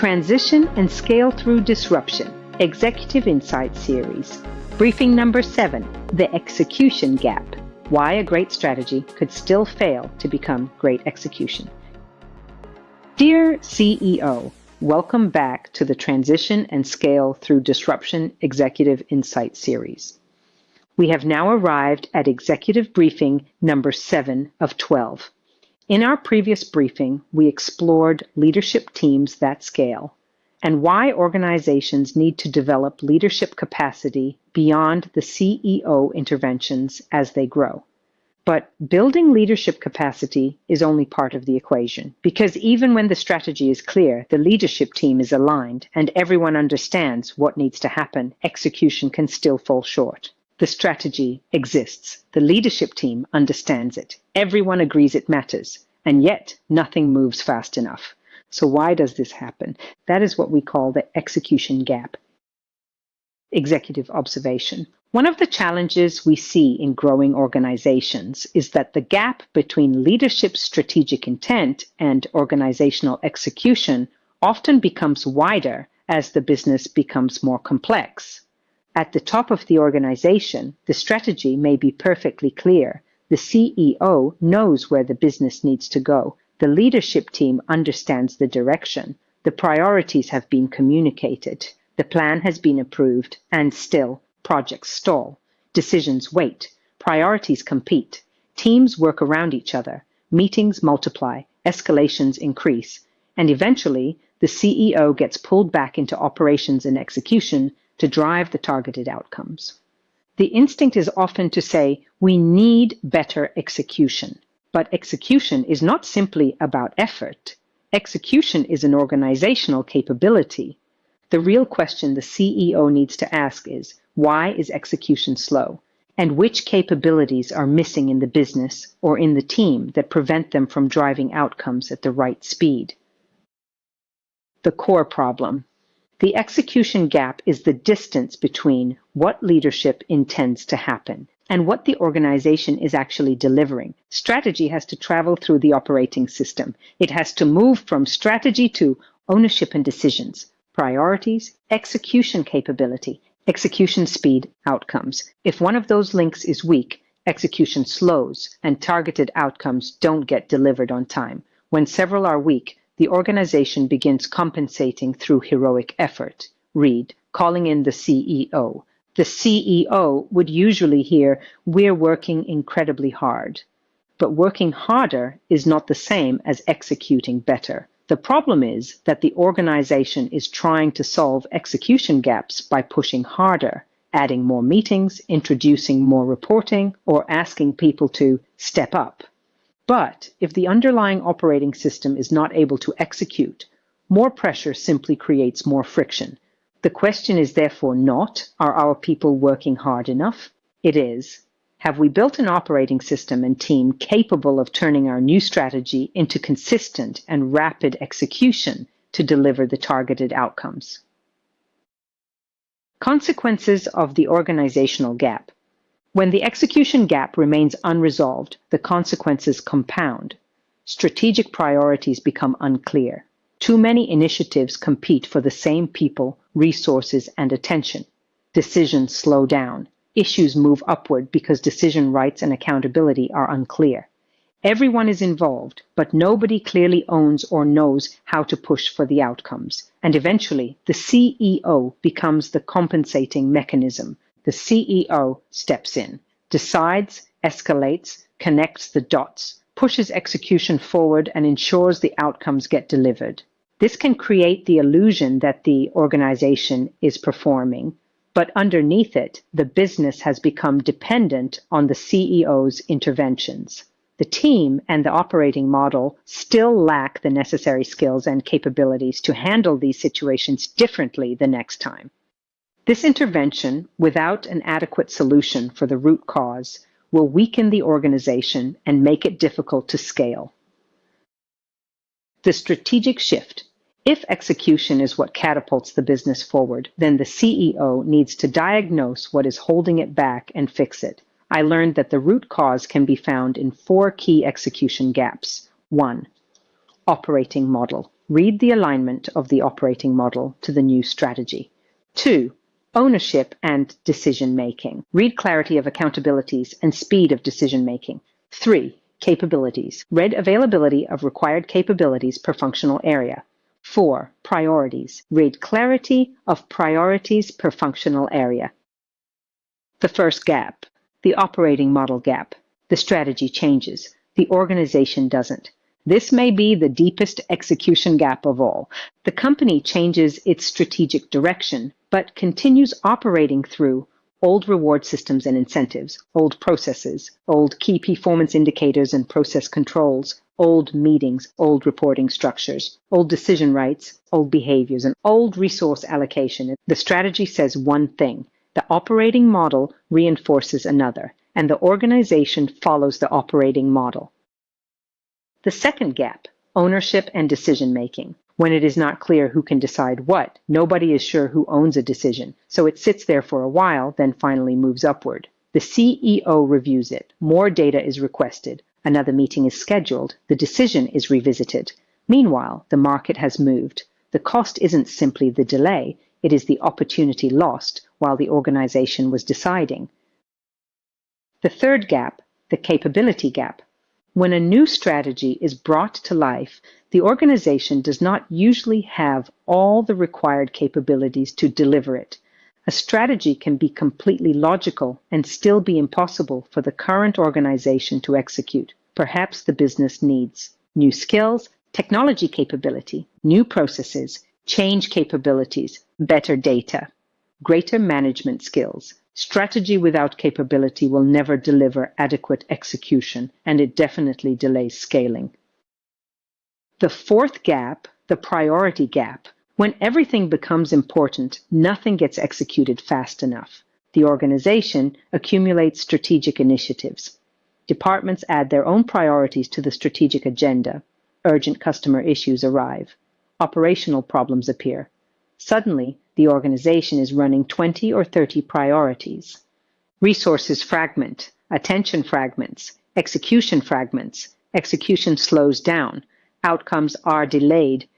Transition and Scale Through Disruption, Executive Insight Series. Briefing number 7, The Execution Gap. Why a great strategy could still fail to become great execution. Dear CEO, welcome back to the Transition and Scale Through Disruption Executive Insight Series. We have now arrived at Executive Briefing number 7 of 12. In our previous briefing, we explored leadership teams that scale and why organizations need to develop leadership capacity beyond the CEO interventions as they grow. But building leadership capacity is only part of the equation, because even when the strategy is clear, the leadership team is aligned, and everyone understands what needs to happen, execution can still fall short. The strategy exists. The leadership team understands it. Everyone agrees it matters, and yet nothing moves fast enough. So why does this happen? That is what we call the execution gap. Executive observation. One of the challenges we see in growing organizations is that the gap between leadership's strategic intent and organizational execution often becomes wider as the business becomes more complex. At the top of the organization, the strategy may be perfectly clear. The CEO knows where the business needs to go. The leadership team understands the direction. The priorities have been communicated. The plan has been approved, and still, projects stall. Decisions wait. Priorities compete. Teams work around each other. Meetings multiply. Escalations increase. And eventually, the CEO gets pulled back into operations and execution to drive the targeted outcomes. The instinct is often to say, we need better execution. But execution is not simply about effort. Execution is an organizational capability. The real question the CEO needs to ask is, why is execution slow? And which capabilities are missing in the business or in the team that prevent them from driving outcomes at the right speed? The core problem. The execution gap is the distance between what leadership intends to happen and what the organization is actually delivering. Strategy has to travel through the operating system. It has to move from strategy to ownership and decisions, priorities, execution capability, execution speed, outcomes. If one of those links is weak, execution slows and targeted outcomes don't get delivered on time. When several are weak, the organization begins compensating through heroic effort. Read, calling in the CEO. The CEO would usually hear, we're working incredibly hard. But working harder is not the same as executing better. The problem is that the organization is trying to solve execution gaps by pushing harder, adding more meetings, introducing more reporting, or asking people to step up. But if the underlying operating system is not able to execute, more pressure simply creates more friction. The question is therefore not, are our people working hard enough? It is, have we built an operating system and team capable of turning our new strategy into consistent and rapid execution to deliver the targeted outcomes? Consequences of the organizational gap. When the execution gap remains unresolved, the consequences compound. Strategic priorities become unclear. Too many initiatives compete for the same people, resources, and attention. Decisions slow down. Issues move upward because decision rights and accountability are unclear. Everyone is involved, but nobody clearly owns or knows how to push for the outcomes. And eventually, the CEO becomes the compensating mechanism. The CEO steps in, decides, escalates, connects the dots, pushes execution forward, and ensures the outcomes get delivered. This can create the illusion that the organization is performing, but underneath it, the business has become dependent on the CEO's interventions. The team and the operating model still lack the necessary skills and capabilities to handle these situations differently the next time. This intervention, without an adequate solution for the root cause, will weaken the organization and make it difficult to scale. The strategic shift. If execution is what catapults the business forward, then the CEO needs to diagnose what is holding it back and fix it. I learned that the root cause can be found in 4 key execution gaps. 1. Operating model. Read the alignment of the operating model to the new strategy. 2. Ownership and decision-making. Read clarity of accountabilities and speed of decision-making. 3. Capabilities. Read availability of required capabilities per functional area. 4. Priorities. Read clarity of priorities per functional area. The first gap, the operating model gap. The strategy changes. The organization doesn't. This may be the deepest execution gap of all. The company changes its strategic direction, but continues operating through old reward systems and incentives, old processes, old key performance indicators and process controls, old meetings, old reporting structures, old decision rights, old behaviors, and old resource allocation. The strategy says one thing. The operating model reinforces another, and the organization follows the operating model. The second gap, ownership and decision-making. When it is not clear who can decide what, nobody is sure who owns a decision, so it sits there for a while, then finally moves upward. The CEO reviews it, more data is requested, another meeting is scheduled, the decision is revisited. Meanwhile, the market has moved. The cost isn't simply the delay, it is the opportunity lost while the organization was deciding. The third gap, the capability gap. When a new strategy is brought to life, the organization does not usually have all the required capabilities to deliver it. A strategy can be completely logical and still be impossible for the current organization to execute. Perhaps the business needs new skills, technology capability, new processes, change capabilities, better data, greater management skills. Strategy without capability will never deliver adequate execution, and it definitely delays scaling. The fourth gap, the priority gap. When everything becomes important, nothing gets executed fast enough. The organization accumulates strategic initiatives. Departments add their own priorities to the strategic agenda. Urgent customer issues arrive. Operational problems appear. Suddenly, the organization is running 20 or 30 priorities. Resources fragment, attention fragments, execution slows down, outcomes are delayed.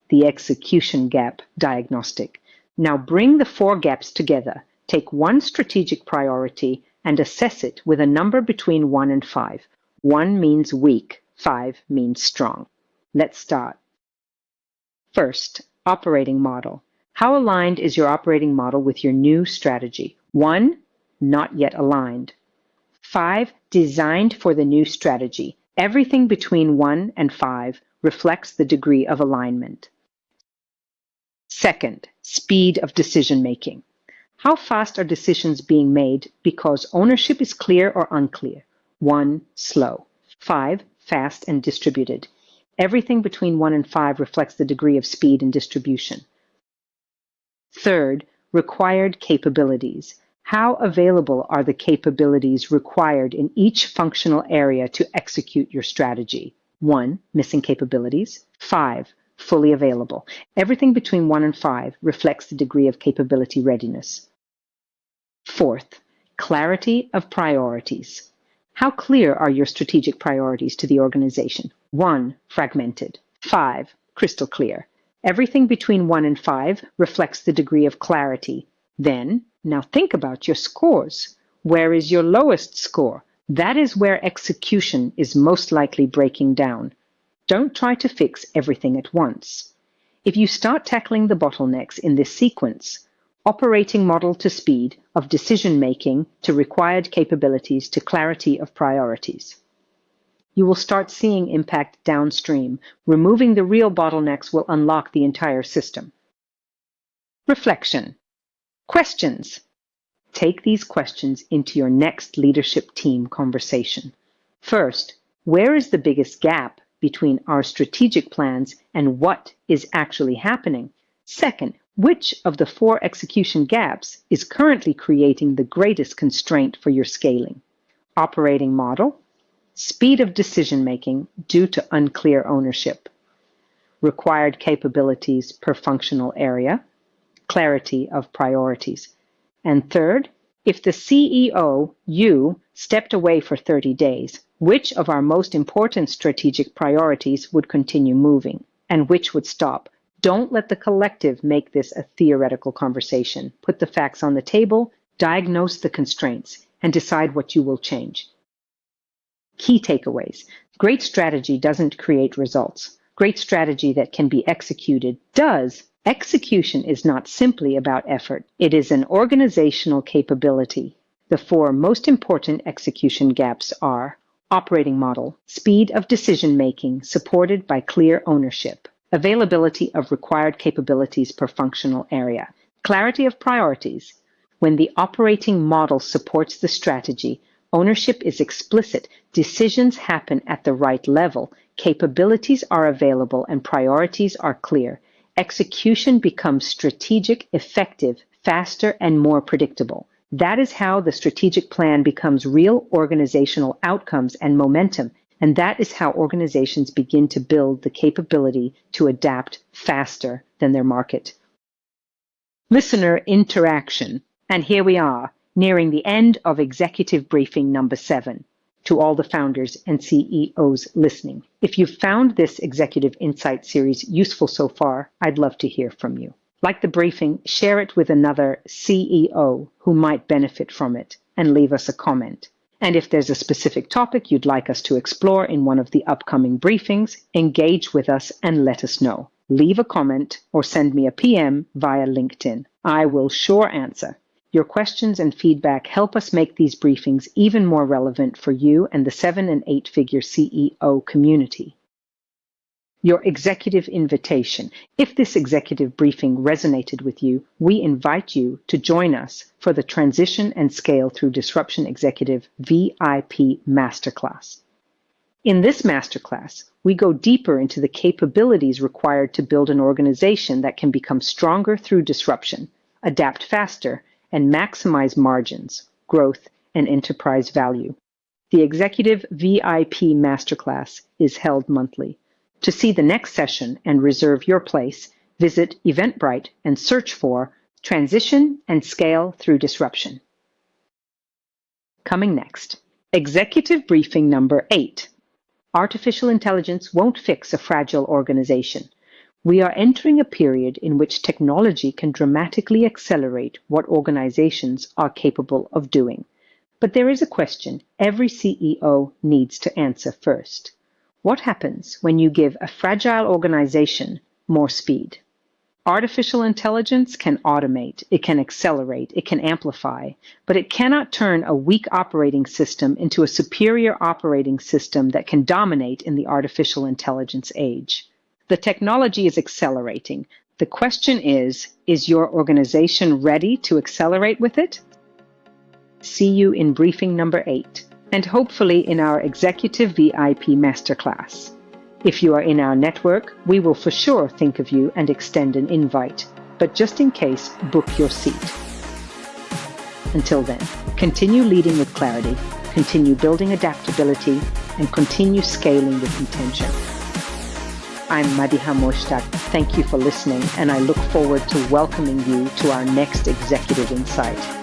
The execution gap diagnostic. Now bring the four gaps together. Take one strategic priority and assess it with a number between 1 and 5. 1 means weak, 5 means strong. Let's start. First, operating model. How aligned is your operating model with your new strategy? 1, not yet aligned. 5, designed for the new strategy. Everything between 1 and 5 reflects the degree of alignment. Second, speed of decision-making. How fast are decisions being made because ownership is clear or unclear? 1, slow. 5, fast and distributed. Everything between 1 and 5 reflects the degree of speed and distribution. Third, required capabilities. How available are the capabilities required in each functional area to execute your strategy? 1, missing capabilities. 5, fully available. Everything between 1 and 5 reflects the degree of capability readiness. Fourth, clarity of priorities. How clear are your strategic priorities to the organization? 1, fragmented. 5, crystal clear. Everything between 1 and 5 reflects the degree of clarity. Then, now think about your scores. Where is your lowest score? That is where execution is most likely breaking down. Don't try to fix everything at once. If you start tackling the bottlenecks in this sequence, operating model to speed of decision-making to required capabilities to clarity of priorities, you will start seeing impact downstream. Removing the real bottlenecks will unlock the entire system. Reflection. Questions. Take these questions into your next leadership team conversation. First, where is the biggest gap between our strategic plans and what is actually happening? Second, which of the 4 execution gaps is currently creating the greatest constraint for your scaling? Operating model, speed of decision-making due to unclear ownership, required capabilities per functional area, clarity of priorities. And third, if the CEO, you, stepped away for 30 days, which of our most important strategic priorities would continue moving? and which would stop. Don't let the collective make this a theoretical conversation. Put the facts on the table, diagnose the constraints, and decide what you will change. Key takeaways. Great strategy doesn't create results. Great strategy that can be executed does. Execution is not simply about effort. It is an organizational capability. The 4 most important execution gaps are operating model, speed of decision-making supported by clear ownership, availability of required capabilities per functional area, clarity of priorities. When the operating model supports the strategy, ownership is explicit, decisions happen at the right level, capabilities are available, and priorities are clear. Execution becomes strategic, effective, faster, and more predictable. That is how the strategic plan becomes real organizational outcomes and momentum, and that is how organizations begin to build the capability to adapt faster than their market. Listener interaction. And here we are, nearing the end of executive briefing number 7. To all the founders and CEOs listening, if you've found this Executive Insight series useful so far, I'd love to hear from you. Like the briefing, share it with another CEO who might benefit from it and leave us a comment. And if there's a specific topic you'd like us to explore in one of the upcoming briefings, engage with us and let us know. Leave a comment or send me a PM via LinkedIn. I will sure answer. Your questions and feedback help us make these briefings even more relevant for you and the 7- and 8-figure CEO community. Your executive invitation. If this executive briefing resonated with you, we invite you to join us for the Transition and Scale Through Disruption Executive VIP Masterclass. In this masterclass, we go deeper into the capabilities required to build an organization that can become stronger through disruption, adapt faster, and maximize margins, growth, and enterprise value. The Executive VIP Masterclass is held monthly. To see the next session and reserve your place, visit Eventbrite and search for Transition and Scale Through Disruption. Coming next, Executive Briefing number 8. Artificial intelligence won't fix a fragile organization. We are entering a period in which technology can dramatically accelerate what organizations are capable of doing. But there is a question every CEO needs to answer first. What happens when you give a fragile organization more speed? Artificial intelligence can automate, it can accelerate, it can amplify, but it cannot turn a weak operating system into a superior operating system that can dominate in the artificial intelligence age. The technology is accelerating. The question is your organization ready to accelerate with it? See you in briefing number 8, and hopefully in our Executive VIP Masterclass. If you are in our network, we will for sure think of you and extend an invite, but just in case, book your seat. Until then, continue leading with clarity, continue building adaptability, and continue scaling with intention. I'm Madiha Mouchtak. Thank you for listening, and I look forward to welcoming you to our next Executive Insight.